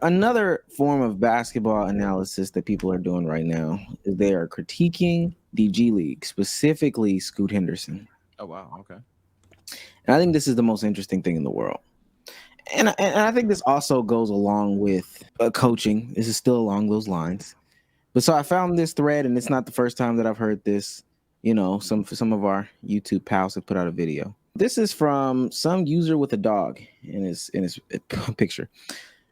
Another form of basketball analysis that people are doing right now is they are critiquing the G League, specifically Scoot Henderson. Oh wow. Okay. And I think this is the most interesting thing in the world. And I think this also goes along with coaching. This is still along those lines. But so I found this thread, and it's not the first time that I've heard this. You know, some of our YouTube pals have put out a video. This is from some user with a dog in his picture.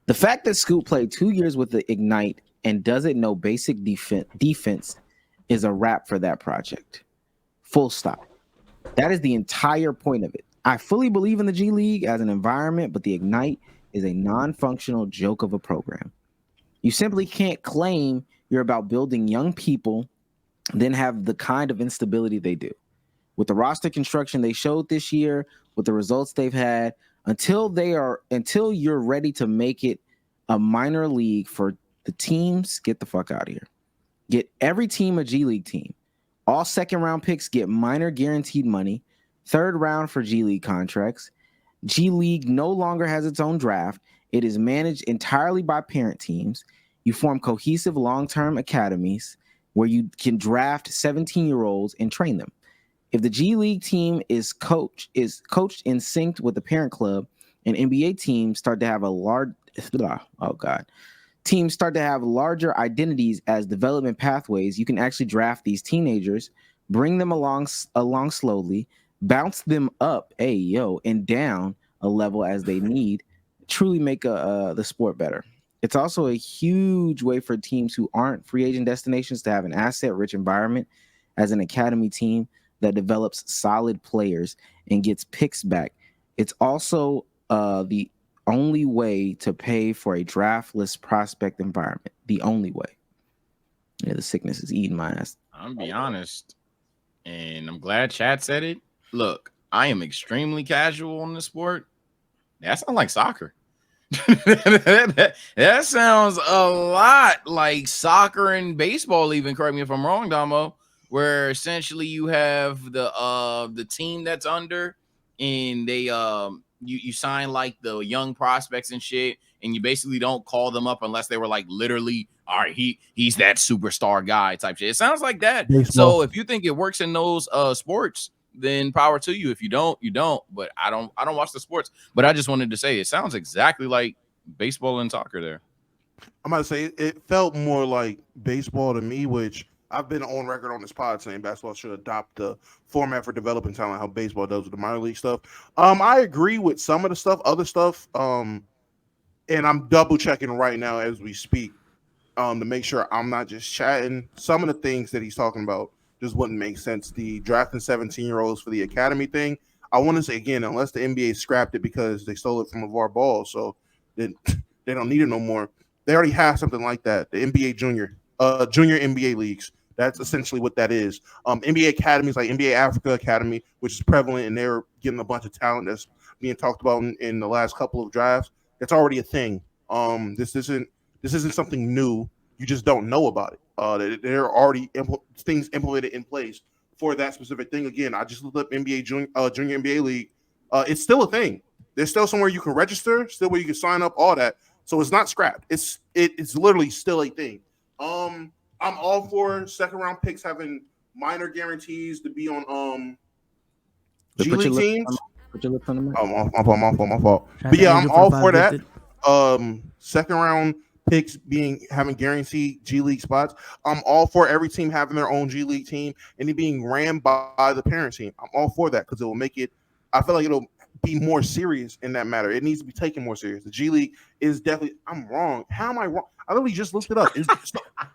The fact that Scoot played 2 years with the Ignite and doesn't know basic defense is a wrap for that project. Full stop. That is the entire point of it. I fully believe in the G League as an environment, but the Ignite is a non-functional joke of a program. You simply can't claim you're about building young people, then have the kind of instability they do. With the roster construction they showed this year, with the results they've had, until you're ready to make it a minor league for the teams, get the fuck out of here. Get every team a G League team. All second round picks get minor guaranteed money. Third round for G League contracts. G League no longer has its own draft. It is managed entirely by parent teams. You form cohesive long-term academies where you can draft 17-year-olds and train them. If the G League team is coached in sync with the parent club, and NBA teams start to have a large teams start to have larger identities as development pathways, you can actually draft these teenagers, bring them along slowly, bounce them up, and down a level as they need, truly make the sport better. It's also a huge way for teams who aren't free agent destinations to have an asset-rich environment as an academy team that develops solid players and gets picks back. It's also the only way to pay for a draftless prospect environment. The only way. Yeah, the sickness is eating my ass. I'm gonna be honest, and I'm glad Chad said it. Look, I am extremely casual in the sport. That sounds like soccer. that sounds a lot like soccer and baseball. Even correct me if I'm wrong, Damo. Where essentially you have the team that's under, and they you sign like the young prospects and shit, and you basically don't call them up unless they were like literally, all right, he's that superstar guy type shit. It sounds like that. So Baseball. if you think it works in those sports, then power to you. If you don't, you don't. But I don't watch the sports. But I just wanted to say it sounds exactly like baseball and soccer there. I'm about to say it felt more like baseball to me, which I've been on record on this pod saying basketball should adopt the format for developing talent, how baseball does with the minor league stuff. I agree with some of the stuff, other stuff. And I'm double checking right now as we speak, to make sure I'm not just chatting. Some of the things that he's talking about just wouldn't make sense. The drafting 17-year-olds for the academy thing. I want to say again, unless the NBA scrapped it because they stole it from LeVar Ball, so they, they don't need it no more. They already have something like that. The NBA junior NBA leagues. That's essentially what that is. NBA academies like NBA Africa Academy, which is prevalent, and they're getting a bunch of talent that's being talked about in the last couple of drafts. That's already a thing. This isn't something new. You just don't know about it. There are already things implemented in place for that specific thing. Again, I just looked up NBA junior NBA league. It's still a thing. There's still somewhere you can register, still where you can sign up, all that. So it's not scrapped. It's literally still a thing. I'm all for second round picks having minor guarantees to be on But G put your League lips on, teams. put your lips on the mic. Oh, my fault. Shout out But to yeah, I'm Angel all 45 for that. gifted. Second round picks having guaranteed G League spots. I'm all for every team having their own G League team and it being ran by the parent team. I'm all for that because it will make it. I feel like it'll be more serious in that matter. It needs to be taken more serious. The G League is definitely. I'm wrong. How am I wrong? I literally just looked it up.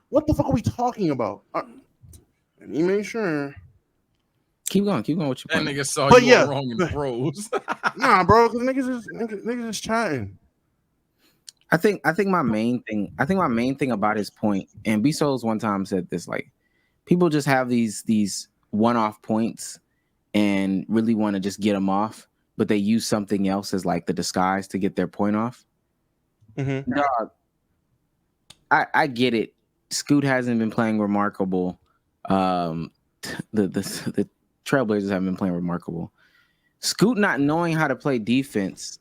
What the fuck are we talking about? Let me make sure. Keep going with your That point. nigga saw But you yeah, on wrong and froze. nah, bro, because niggas is chatting. I think my main thing about his point, and B Souls one time said this, like, people just have these one-off points and really want to just get them off, but they use something else as like the disguise to get their point off. Mm-hmm. Dog, I get it. Scoot hasn't been playing remarkable. The Trailblazers haven't been playing remarkable. Scoot not knowing how to play defense,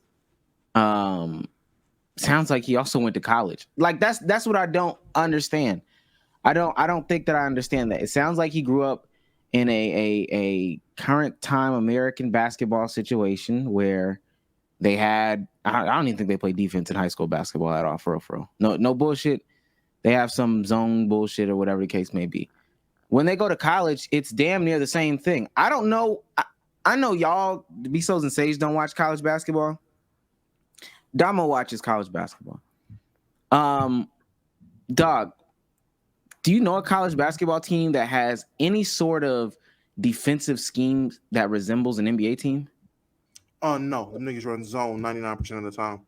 sounds like he also went to college. Like that's what I don't understand. I don't think that I understand that. It sounds like he grew up in a current time American basketball situation where they had I don't even think they play defense in high school basketball at all, for real. No bullshit. They have some zone bullshit or whatever the case may be. When they go to college, it's damn near the same thing. I don't know. I know y'all, Bezos and Sage, don't watch college basketball. Damo watches college basketball. Dog, do you know a college basketball team that has any sort of defensive scheme that resembles an NBA team? No, them niggas run zone 99% of the time.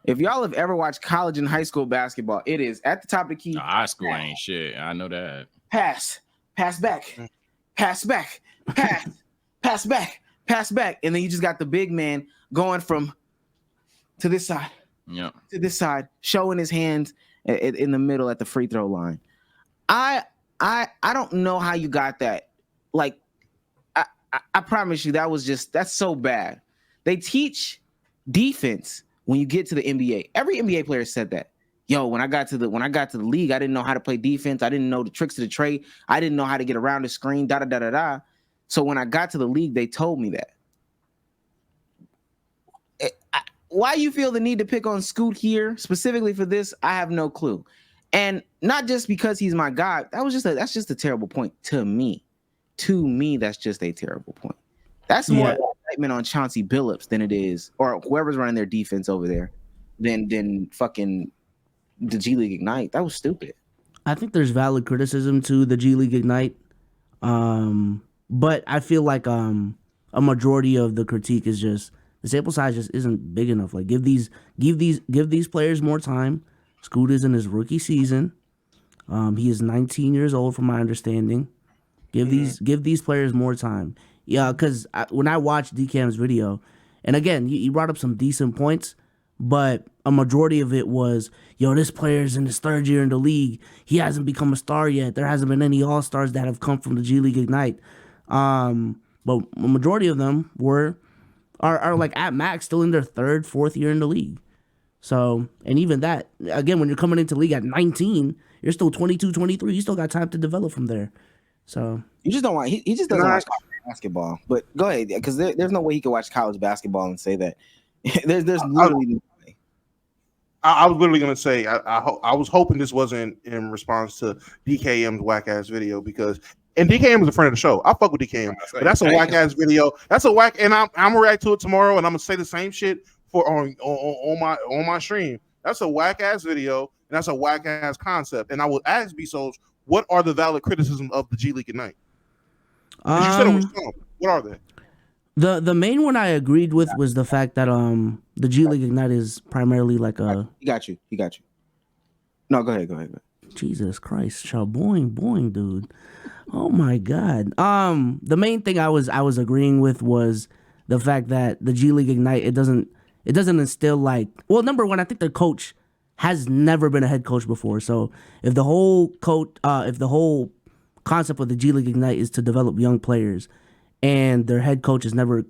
If y'all have ever watched college and high school basketball, it is at the top of the key. No, high school ain't shit. I know that. Pass back, pass back, pass back. And then you just got the big man going from to this side, to this side, showing his hands in the middle at the free throw line. I don't know how you got that. Like, I promise you that's so bad. They teach defense when you get to the NBA. Every NBA player said that. Yo, when I got to the league, I didn't know how to play defense. I didn't know the tricks of the trade. I didn't know how to get around the screen. So when I got to the league, they told me that. Why you feel the need to pick on Scoot here specifically for this, I have no clue. And not just because he's my guy. That's just a terrible point to me. To me, that's just a terrible point. That's more excitement on Chauncey Billups than it is, or whoever's running their defense over there, than fucking the G League Ignite. That was stupid. I think there's valid criticism to the G League Ignite, but I feel like a majority of the critique is just the sample size just isn't big enough. Like give these players more time. Scoot is in his rookie season. He is 19 years old, from my understanding. Give these players more time. Yeah, because when I watched DCam's video, and again, he brought up some decent points, but a majority of it was, yo, this player's in his third year in the league. He hasn't become a star yet. There hasn't been any All-Stars that have come from the G League Ignite. But a majority of them are like at max still in their third, fourth year in the league. So, and even that, again, when you're coming into league at 19, you're still 22, 23. You still got time to develop from there. So you just don't want. He just doesn't watch basketball. But go ahead, because there's no way he could watch college basketball and say that. there's literally no way. I was literally gonna say I was hoping this wasn't in response to DKM's whack ass video, because DKM is a friend of the show. I fuck with DKM, but that's a whack ass video. That's a whack, and I'm gonna react to it tomorrow, and I'm gonna say the same shit on my stream. That's a whack ass video, and that's a whack ass concept. And I will ask Bezos, what are the valid criticisms of the G League Ignite? You said it was some. What are they? The main one I agreed with was the fact that the G League Ignite is primarily like a. He got you. No, go ahead. Jesus Christ, boing, dude. Oh my God. The main thing I was agreeing with was the fact that the G League Ignite it doesn't instill like, well, number one, I think the coach has never been a head coach before. So if the whole concept of the G League Ignite is to develop young players, and their head coach has never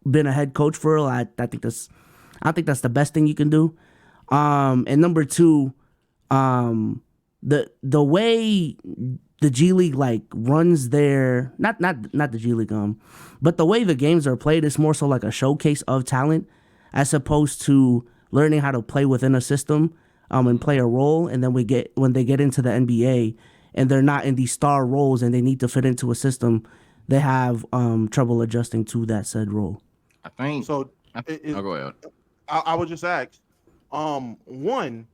been a head coach for real, I think that's the best thing you can do. And number two, the way the G League like runs their not the G League but the way the games are played is more so like a showcase of talent, as opposed to learning how to play within a system and play a role. And then when they get into the NBA and they're not in these star roles and they need to fit into a system, they have trouble adjusting to that said role. I think so. Go ahead. I would just ask, one,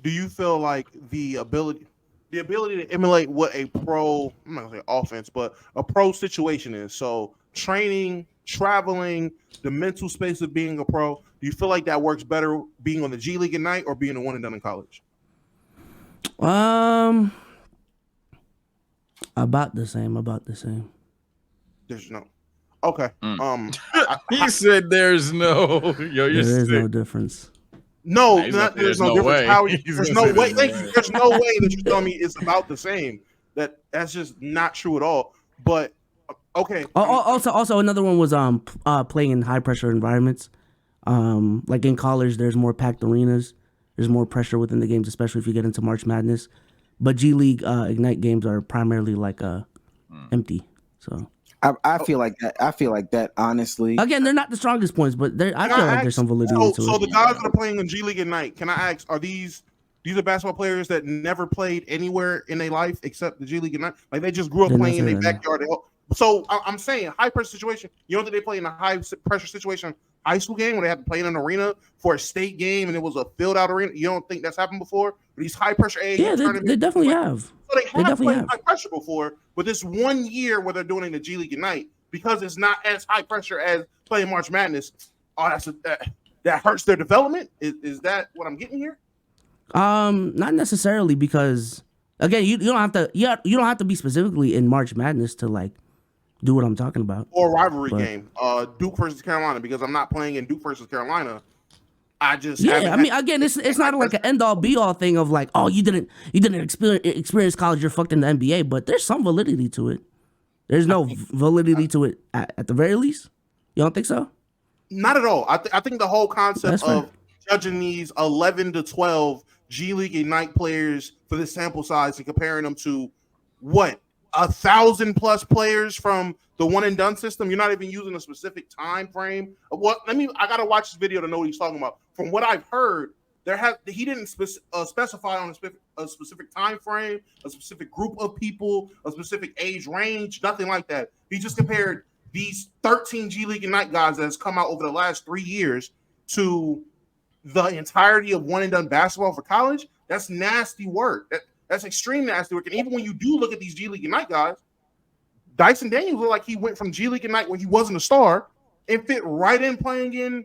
do you feel like the ability to emulate what a pro, I'm not gonna say offense, but a pro situation is? So training, traveling, the mental space of being a pro. Do you feel like that works better being on the G League Ignite or being the one and done in college? About the same. There's no. Okay. He said there's no. Yo, there is no difference. No, there's no difference. There's no way. Thank you. There's no way that you're telling me it's about the same. That's just not true at all. But okay. Also another one was playing in high pressure environments. Like in college, there's more packed arenas. There's more pressure within the games, especially if you get into March Madness. But G League Ignite games are primarily like empty. So I feel like that. I feel like that. Honestly, again, they're not the strongest points, but I Can feel I like there's ask? some validity to So it. the guys that are playing in G League Ignite, can I ask? Are these are basketball players that never played anywhere in their life except the G League Ignite? Like they just grew up Did not playing in say their that, no. backyard. So I'm saying high pressure situation. You don't think they play in a high pressure situation high school game where they had to play in an arena for a state game and it was a filled out arena? You don't think that's happened before? These high pressure AAU Yeah, tournaments. they definitely like, have. So they have definitely played have. high pressure before, but this 1 year where they're doing it in the G League Ignite because it's not as high pressure as playing March Madness. Oh, that hurts their development. Is that what I'm getting here? Not necessarily, because again, you don't have to. Yeah, you don't have to be specifically in March Madness to like do what I'm talking about. Or a rivalry But- game, Duke versus Carolina, because I'm not playing in Duke versus Carolina. I just Yeah, haven't I mean, again, it's not like an end all be all thing of like, oh, you didn't experience college, you're fucked in the NBA. But there's some validity to it. There's no validity to it at the very least. You don't think so? Not at all. I think the whole concept That's fair. of judging these 11 to 12 G League Ignite players for this sample size and comparing them to what 1,000+ players from the one and done system. You're not even using a specific time frame. I gotta watch this video to know what he's talking about. From what I've heard, he didn't specify on a specific time frame, a specific group of people, a specific age range, nothing like that. He just compared these 13 G League Ignite guys that has come out over the last 3 years to the entirety of one and done basketball for college. That's nasty work. That's extreme nasty work. And even when you do look at these G League Ignite guys, Dyson Daniels looked like he went from G League Ignite when he wasn't a star and fit right in playing in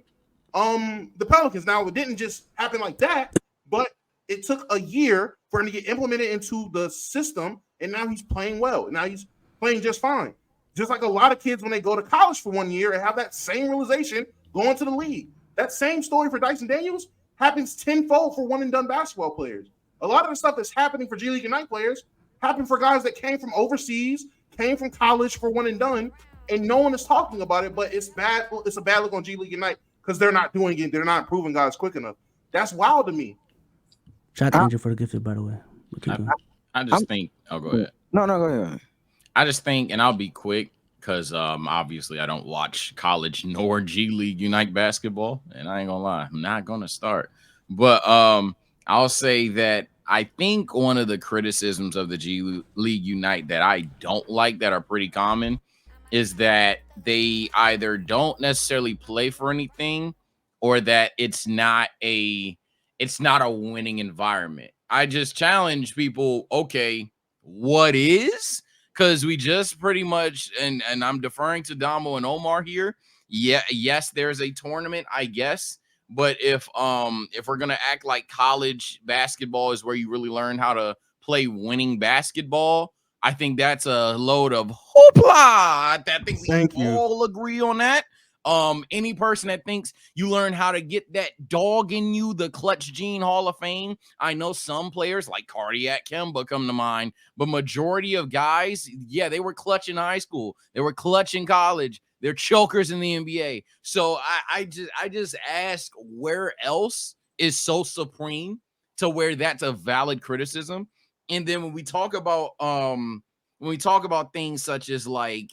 the Pelicans. Now, it didn't just happen like that, but it took a year for him to get implemented into the system, and now he's playing well. Now he's playing just fine. Just like a lot of kids when they go to college for 1 year and have that same realization going to the league. That same story for Dyson Daniels happens tenfold for one and done basketball players. A lot of the stuff that's happening for G League Ignite players happened for guys that came from overseas, came from college for one and done, and no one is talking about it, but it's bad. It's a bad look on G League Ignite because they're not doing it. They're not improving guys quick enough. That's wild to me. Shout out to Andrew for the gifted, by the way. I just think. Oh, go ahead. no, go ahead. I just think, and I'll be quick because obviously I don't watch college nor G League Unite basketball, and I ain't gonna lie, I'm not gonna start. But I'll say that I think one of the criticisms of the G League Unite that I don't like, that are pretty common, is that they either don't necessarily play for anything, or that it's not a winning environment. I just challenge people, okay, what is? Because we just pretty much, and I'm deferring to Damo and Omar here. Yeah, yes, there's a tournament, I guess. But if we're gonna act like college basketball is where you really learn how to play winning basketball, I think that's a load of hoopla. I think we all agree on that. Any person that thinks you learn how to get that dog in you, the clutch gene Hall of Fame. I know some players like Cardiac Kemba come to mind, but majority of guys, yeah, they were clutch in high school. They were clutch in college. They're chokers in the NBA. So I just ask, where else is so supreme to where that's a valid criticism? And then when we talk about things such as like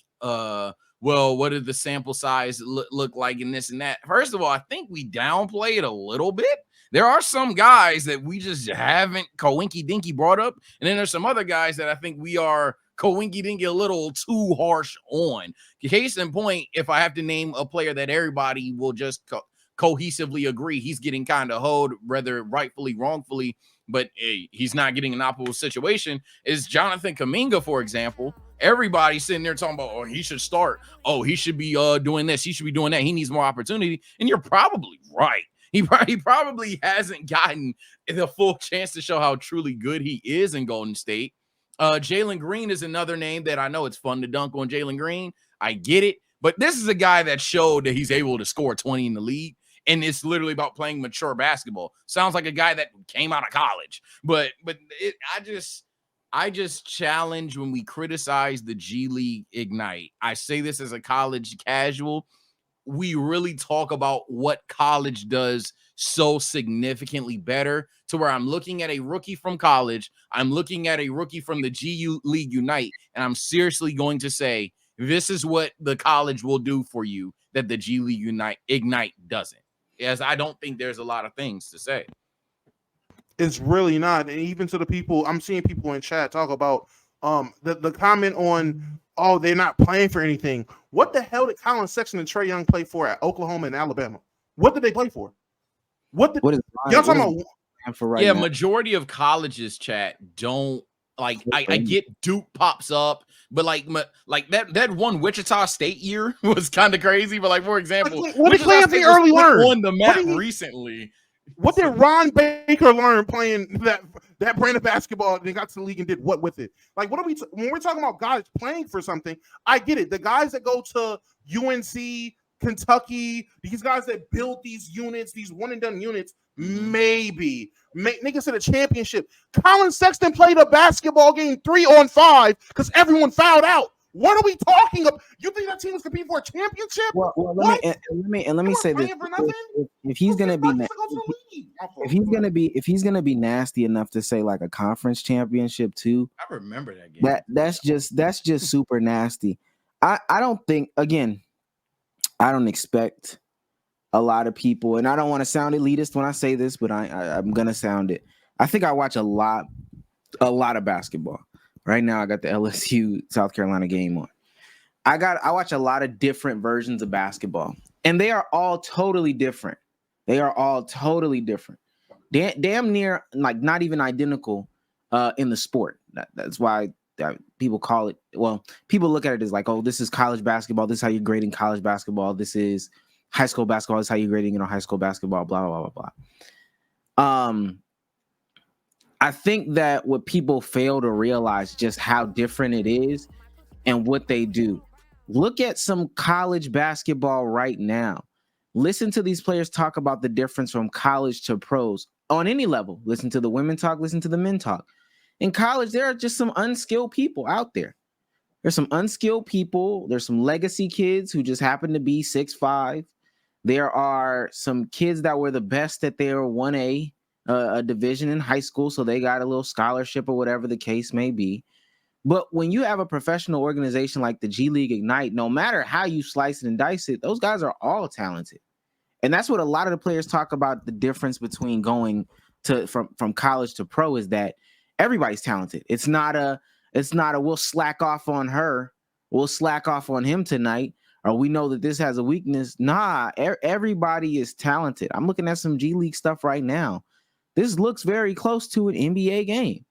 well, what did the sample size look like in this and that? First of all, I think we downplay it a little bit. There are some guys that we just haven't coinky dinky brought up, and then there's some other guys that I think we are coinky dinky a little too harsh on. Case in point, if I have to name a player that everybody will just cohesively agree he's getting kind of hoed, whether rightfully, wrongfully, but he's not getting an optimal situation, is Jonathan Kuminga, for example. Everybody's sitting there talking about, oh, he should start. Oh, he should be doing this. He should be doing that. He needs more opportunity. And you're probably right. He probably hasn't gotten the full chance to show how truly good he is in Golden State. Jalen Green is another name that I know it's fun to dunk on Jalen Green. I get it. But this is a guy that showed that he's able to score 20 in the league. And it's literally about playing mature basketball. Sounds like a guy that came out of college. But I just challenge when we criticize the G League Ignite. I say this as a college casual. we really talk about what college does so significantly better, to where I'm looking at a rookie from college, I'm looking at a rookie from the G League Unite, and I'm seriously going to say, this is what the college will do for you that the G League Ignite doesn't. As I don't think there's a lot of things to say. It's really not. And even to the people, I'm seeing people in chat talk about the comment on, oh, they're not playing for anything. What the hell did Colin Sexton and Trae Young play for at Oklahoma and Alabama? What did they play for? What is y'all talking about? For right yeah, now? Majority of colleges, chat, don't like. I get Duke pops up, but like that one Wichita State year was kind of crazy. But like, for example, what did Wichita State early learn on the map recently. What did Ron Baker learn playing that brand of basketball? They got to the league and did what with it? Like, what are we when we're talking about guys playing for something? I get it. The guys that go to UNC, Kentucky, these guys that build these units, these one and done units, maybe niggas at a championship. Colin Sexton played a basketball game 3-on-5 because everyone fouled out. What are we talking about? You think that team was competing for a championship? Well let me say this: if he's gonna be nasty enough to say like a conference championship too, I remember that game. That's just super nasty. I don't think, again, I don't expect a lot of people, and I don't want to sound elitist when I say this, but I'm gonna sound it. I think I watch a lot of basketball. Right now, I got the LSU South Carolina game on. I watch a lot of different versions of basketball, and they are all totally different. Damn near like not even identical in the sport. That's why people call it. Well, people look at it as like, oh, this is college basketball. This is how you're grading college basketball. This is high school basketball. This is how you're grading high school basketball. Blah blah blah blah. I think that what people fail to realize just how different it is and what they do. Look at some college basketball right now. Listen to these players talk about the difference from college to pros on any level. Listen to the women talk, listen to the men talk. In college, there are just some unskilled people out there. There's some unskilled people. There's some legacy kids who just happen to be 6'5". There are some kids that were the best at their 1A. A division in high school, so they got a little scholarship or whatever the case may be. But when you have a professional organization like the G League Ignite, no matter how you slice it and dice it, those guys are all talented. And that's what a lot of the players talk about, the difference between going to from college to pro, is that everybody's talented. It's not a we'll slack off on her, we'll slack off on him tonight, or we know that this has a weakness. Nah, everybody is talented. I'm looking at some G League stuff right now. This looks very close to an NBA game.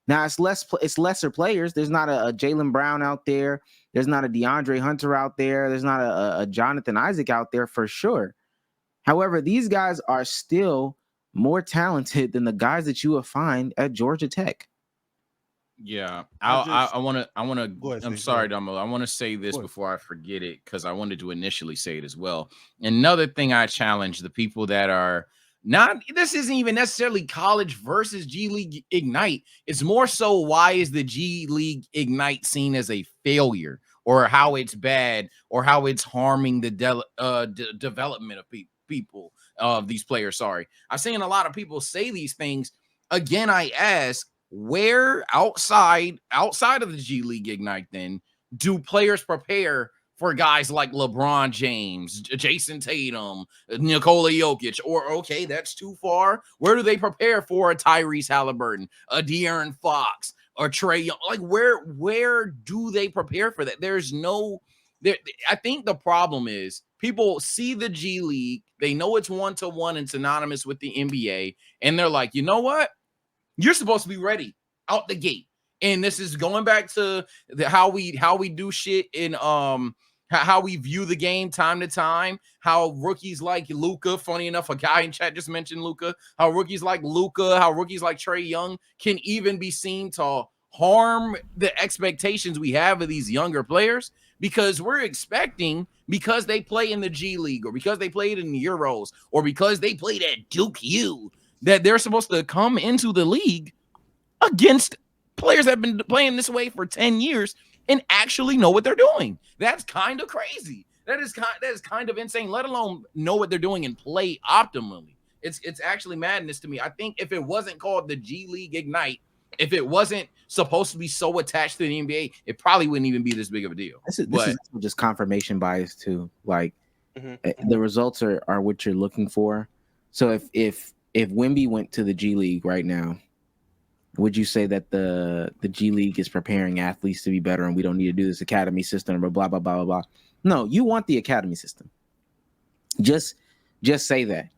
Now it's lesser players. There's not a Jaylen Brown out there. There's not a DeAndre Hunter out there. There's not a Jonathan Isaac out there for sure. However, these guys are still more talented than the guys that you will find at Georgia Tech. Yeah, I want to. I'm sorry, Damo. I want to say this before I forget it, because I wanted to initially say it as well. Another thing I challenge the people that are not, this isn't even necessarily college versus G League Ignite. It's more so, why is the G League Ignite seen as a failure, or how it's bad, or how it's harming the development of people, these players. Sorry. I've seen a lot of people say these things. Again, I ask, where outside of the G League Ignite then do players prepare for guys like LeBron James, Jason Tatum, Nikola Jokic? Or, okay, that's too far. Where do they prepare for a Tyrese Halliburton, a De'Aaron Fox, or Trae Young? Like, where do they prepare for that? There's no there. I think the problem is people see the G League, they know it's 1-to-1 and synonymous with the NBA, and they're like, you know what? You're supposed to be ready out the gate. And this is going back to how we do shit in how we view the game time to time, how rookies like Luka, funny enough, a guy in chat just mentioned Luka, how rookies like Luka, how rookies like Trae Young can even be seen to harm the expectations we have of these younger players, because we're expecting, because they play in the G League, or because they played in the Euros, or because they played at Duke U, that they're supposed to come into the league against players that have been playing this way for 10 years and actually know what they're doing. That's kind of crazy. That is kind of insane, let alone know what they're doing and play optimally. It's actually madness to me. I think if it wasn't called the G League Ignite, if it wasn't supposed to be so attached to the NBA, it probably wouldn't even be this big of a deal. This is just confirmation bias too. Like Mm-hmm. the results are what you're looking for. So if Wemby went to the G League right now, would you say that the G League is preparing athletes to be better and we don't need to do this academy system or blah blah blah blah blah? No, you want the academy system. Just say that.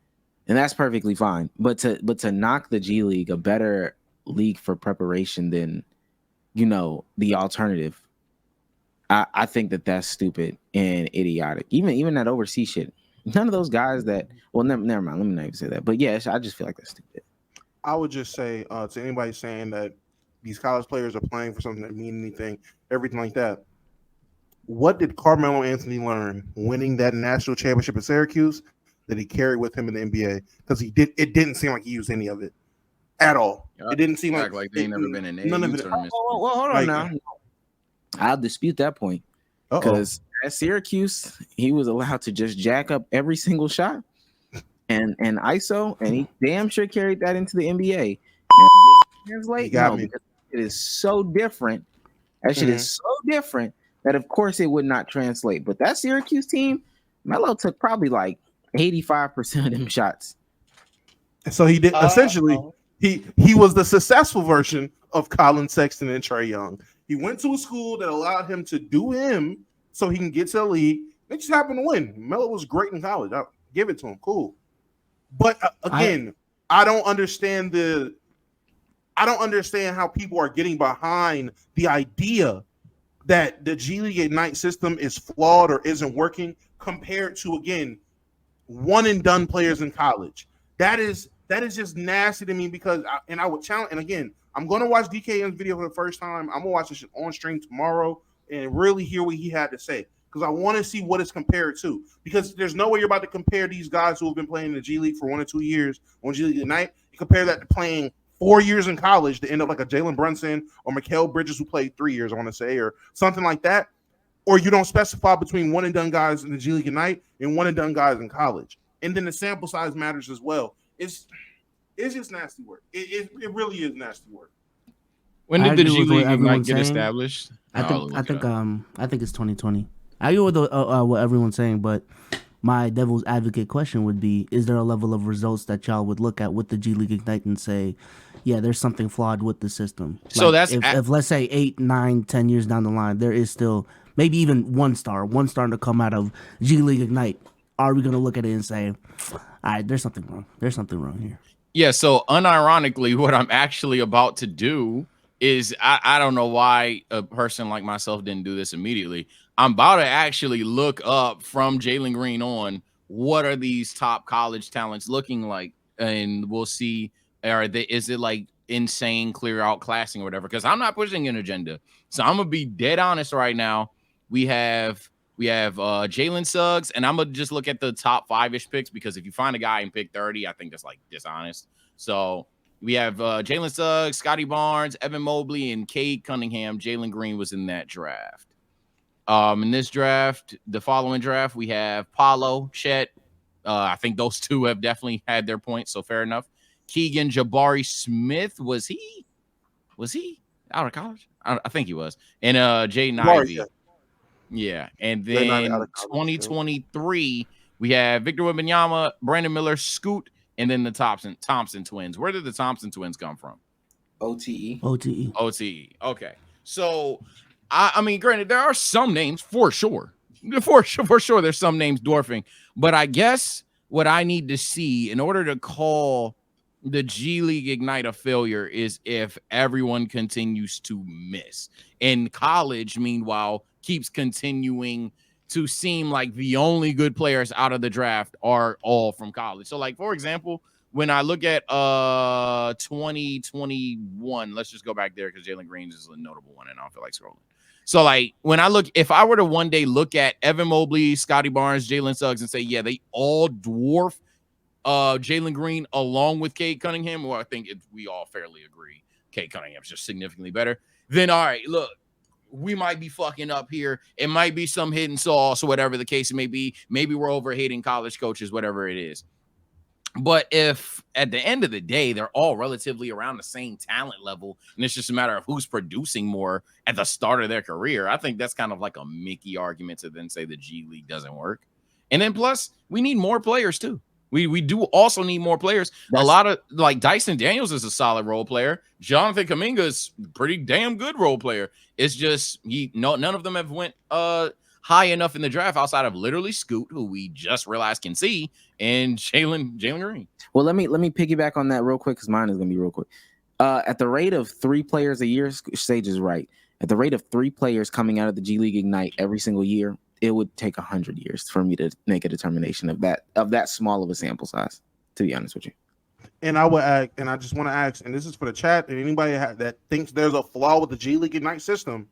And that's perfectly fine. But to knock the G League, a better league for preparation than, the alternative, I think that's stupid and idiotic. Even that overseas shit. None of those guys that, well, never mind. Let me not even say that. But yeah, I just feel like that's stupid. I would just say to anybody saying that these college players are playing for something that mean anything, everything like that. What did Carmelo Anthony learn winning that national championship at Syracuse that he carried with him in the NBA? Because it didn't seem like he used any of it at all. It didn't seem like they ain't never been in none of it. tournaments. Well, hold on now. I'll dispute that point because at Syracuse he was allowed to just jack up every single shot and ISO, and he damn sure carried that into the NBA. Translate? No, because it is so different. That shit is so different that of course it would not translate. But that Syracuse team, Melo took probably like 85% of them shots. So he did essentially. He was the successful version of Colin Sexton and Trae Young. He went to a school that allowed him to do him so he can get to the league. They just happened to win. Melo was great in college. I'll give it to him. Cool. But again, I don't understand how people are getting behind the idea that the G League Ignite system is flawed or isn't working compared to, again, one and done players in college. That is just nasty to me because I would challenge. And again, I'm going to watch DKM's video for the first time. I'm going to watch this on stream tomorrow and really hear what he had to say because I want to see what it's compared to. Because there's no way you're about to compare these guys who have been playing in the G League for 1 or 2 years on G League Ignite. You compare that to playing 4 years in college to end up like a Jalen Brunson or Mikal Bridges who played 3 years, I want to say, or something like that. Or you don't specify between one and done guys in the G League Ignite and one and done guys in college. And then the sample size matters as well. It's just nasty work. It really is nasty work. When did the G League Ignite get established? I think it's 2020. I agree with what everyone's saying, but my devil's advocate question would be: is there a level of results that y'all would look at with the G League Ignite and say, yeah, there's something flawed with the system? So that's if let's say 8, 9, 10 years down the line, there is still maybe even one star to come out of G League Ignite. Are we going to look at it and say, all right, there's something wrong? There's something wrong here. Yeah, so unironically, what I'm actually about to do is I don't know why a person like myself didn't do this immediately. I'm about to actually look up from Jalen Green on what are these top college talents looking like, and we'll see is it like insane clear out classing or whatever, because I'm not pushing an agenda. So I'm gonna be dead honest right now. We have Jalen Suggs, and I'm gonna just look at the top 5-ish picks because if you find a guy in pick 30, I think that's like dishonest. So we have Jalen Suggs, Scotty Barnes, Evan Mobley, and Cade Cunningham. Jalen Green was in that draft. In this draft, the following draft, we have Paolo, Chet. I think those two have definitely had their points, so fair enough. Keegan Jabari Smith, was he out of college? I think he was. And Jaden Ivey. Yeah, and then 2023, we have Victor Wembanyama, Brandon Miller, Scoot, and then the Thompson twins. Where did the Thompson twins come from? OTE. Okay, so I mean, granted, there are some names for sure. For sure, there's some names dwarfing, but I guess what I need to see in order to call the G League Ignite a failure is if everyone continues to miss. And college, meanwhile, keeps continuing to seem like the only good players out of the draft are all from college. So, like, for example, when I look at 2021, let's just go back there because Jalen Green is a notable one and I don't feel like scrolling. So, like, when I look, if I were to one day look at Evan Mobley, Scotty Barnes, Jalen Suggs, and say, yeah, they all dwarf Jalen Green along with Cade Cunningham, well, I think we all fairly agree Cade Cunningham's just significantly better. Then, all right, look, we might be fucking up here. It might be some hidden sauce or whatever the case may be. Maybe we're overhating college coaches, whatever it is. But if at the end of the day, they're all relatively around the same talent level, and it's just a matter of who's producing more at the start of their career, I think that's kind of like a Mickey argument to then say the G League doesn't work. And then plus, we need more players too. We do also need more players. A lot of like Dyson Daniels is a solid role player. Jonathan Kuminga is pretty damn good role player. It's just none of them have went high enough in the draft outside of literally Scoot, who we just realized can see, and Jalen Green. Well, let me piggyback on that real quick because mine is gonna be real quick. At the rate of 3 players a year, Sage is right. At the rate of 3 players coming out of the G League Ignite every single year, it would take 100 years for me to make a determination of that small of a sample size, to be honest with you. And I would ask, and I just want to ask, and this is for the chat, and anybody that thinks there's a flaw with the G League Ignite system,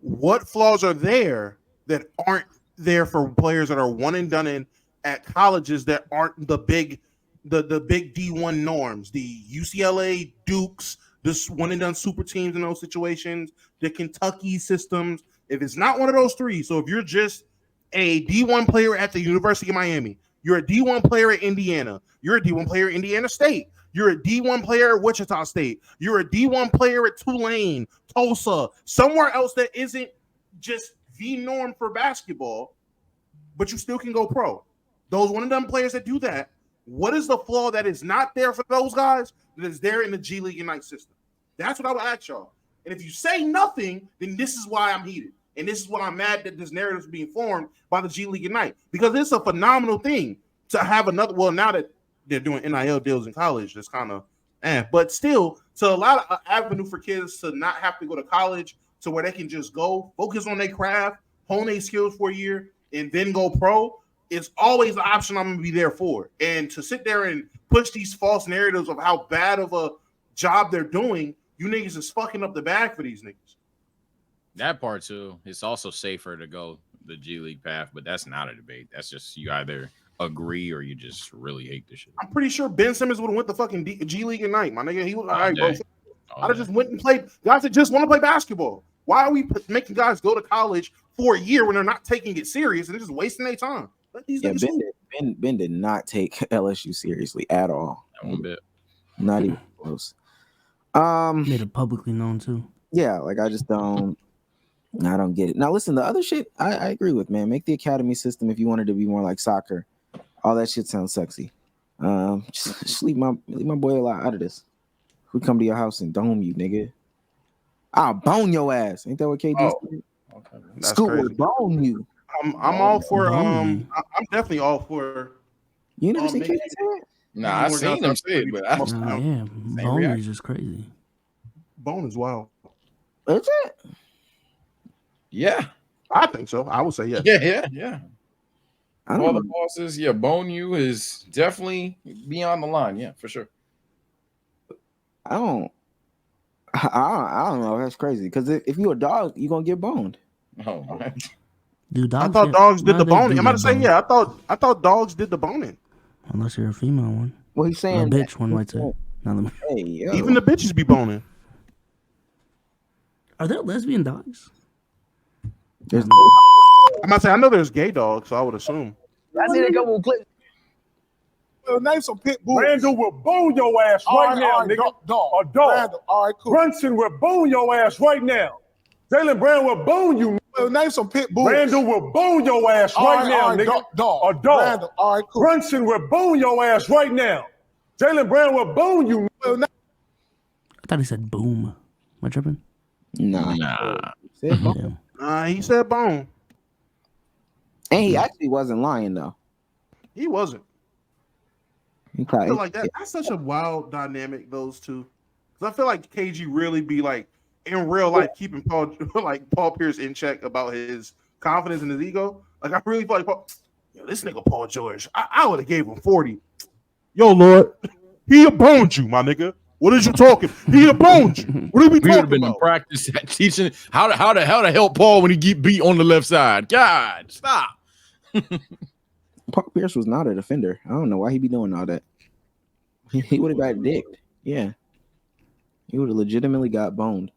what flaws are there that aren't there for players that are one and done in at colleges that aren't the big D1 norms, the UCLA, Dukes, this one and done super teams in those situations, the Kentucky systems? If it's not one of those 3, so if you're just a D1 player at the University of Miami, you're a D1 player at Indiana, you're a D1 player at Indiana State, you're a D1 player at Wichita State, you're a D1 player at Tulane, Tulsa, somewhere else that isn't just the norm for basketball, but you still can go pro. Those one and done players that do that, what is the flaw that is not there for those guys that is there in the G League Ignite system? That's what I would ask y'all. And if you say nothing, then this is why I'm heated. And this is what I'm mad that this narrative is being formed by the G League Ignite. Because it's a phenomenal thing to have another, well, now that they're doing NIL deals in college, that's kind of, but still, to allow an avenue for kids to not have to go to college to where they can just go, focus on their craft, hone their skills for a year, and then go pro, is always the option I'm going to be there for. And to sit there and push these false narratives of how bad of a job they're doing, you niggas is fucking up the bag for these niggas. That part too. It's also safer to go the G League path, but that's not a debate. That's just you either agree or you just really hate this shit. I'm pretty sure Ben Simmons would have went the fucking G League Ignite, my nigga. He was all right, bro. I'd have just went and played guys that just want to play basketball. Why are we making guys go to college for a year when they're not taking it serious and they're just wasting their time? Let these Ben did not take LSU seriously at all. One bit. Not even close. Made it publicly known too. Yeah, like I don't get it. Now listen, the other shit I agree with, man. Make the academy system if you wanted to be more like soccer. All that shit sounds sexy. Just leave my boy a lot out of this. We come to your house and dome you, nigga. I'll bone your ass. Ain't that what KD said? Okay. Scoot will bone you. I'm all for I'm definitely all for. You never seen KD say that? Nah, I seen him say it, but I yeah, bone is just crazy. Bone is wild. Is it? Yeah. I think so. I would say yes. Yeah. I All don't the know. bosses, bone you is definitely beyond the line. Yeah, for sure. I don't know. That's crazy. Because if you're a dog, you're gonna get boned. Oh man. Dude, I thought dogs did the boning. I'm about to say, yeah. I thought dogs did the boning. Unless you're a female one. Well, he's Or a saying bitch, one might say. Hey, yo. Even the bitches be boning. Are there lesbian dogs? There's I'm about to say, I know there's gay dogs, so I would assume. I seen a couple clips. Name some pit bulls. Randall will bone your ass right now, nigga. Dog. A dog. Randall. All right, cool. Brunson will bone your ass right now. Jalen Brown will bone you. Well, name some pit bulls. Randall will bone your ass right now, nigga. Dog. A dog. Randall. All right, cool. Brunson will bone your ass right now. Jalen Brown will bone you. Well, I thought he said boom. Am I tripping? Nah. He said bone. Yeah. He said bone. And he actually wasn't lying though. He wasn't. He I probably, feel like that's such a wild dynamic, those two. Because I feel like KG really be like in real life keeping Paul Pierce in check about his confidence and his ego. Like I really feel like this nigga Paul George, I would have gave him 40. Yo, Lord, he boned you, my nigga. What is you talking? He boned you. What are we We would have talking been in about? practice teaching how to help Paul when he get beat on the left side. God, stop. Paul Pierce was not a defender. I don't know why he be doing all that. He would have got dicked. Yeah. He would have legitimately got boned.